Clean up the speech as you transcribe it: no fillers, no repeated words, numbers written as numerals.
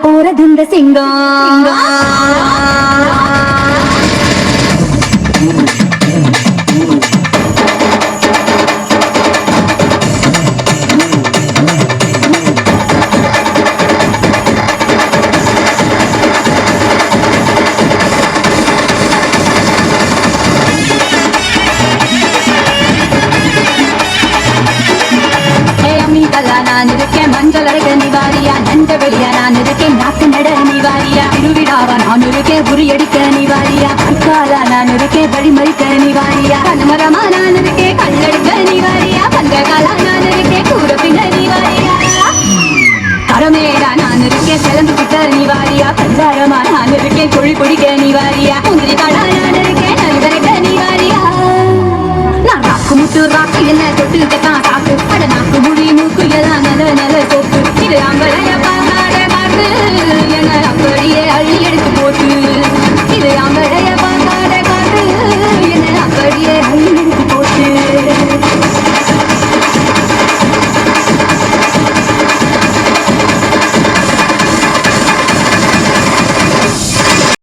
போறது இந்த சிங்கம் நான் இருக்கேன் மஞ்சள் அரைக்க நிவாரியா நஞ்ச வெளியா நான் இருக்கேன் நாட்டு நட நிவாரியா திருவிழாவா நான் இருக்கேன் புரியடிக்க நிவாரியா அக்காலா நான் இருக்கேன் வழிமறிக்க நிவாரியா கண்மரமா நான் இருக்கேன் கல்லெடுக்க நிவாரியா பந்தகாலா நான் இருக்கேன் கூற பின்ன நிவாரியா கரமேடா நான் இருக்கேன் சிலந்து பிட்ட நிவாரியா பஞ்சாரமா நான் இருக்கேன் குழி குடிக்க நிவாரியா முந்திரி காடா நான் இருக்கேன்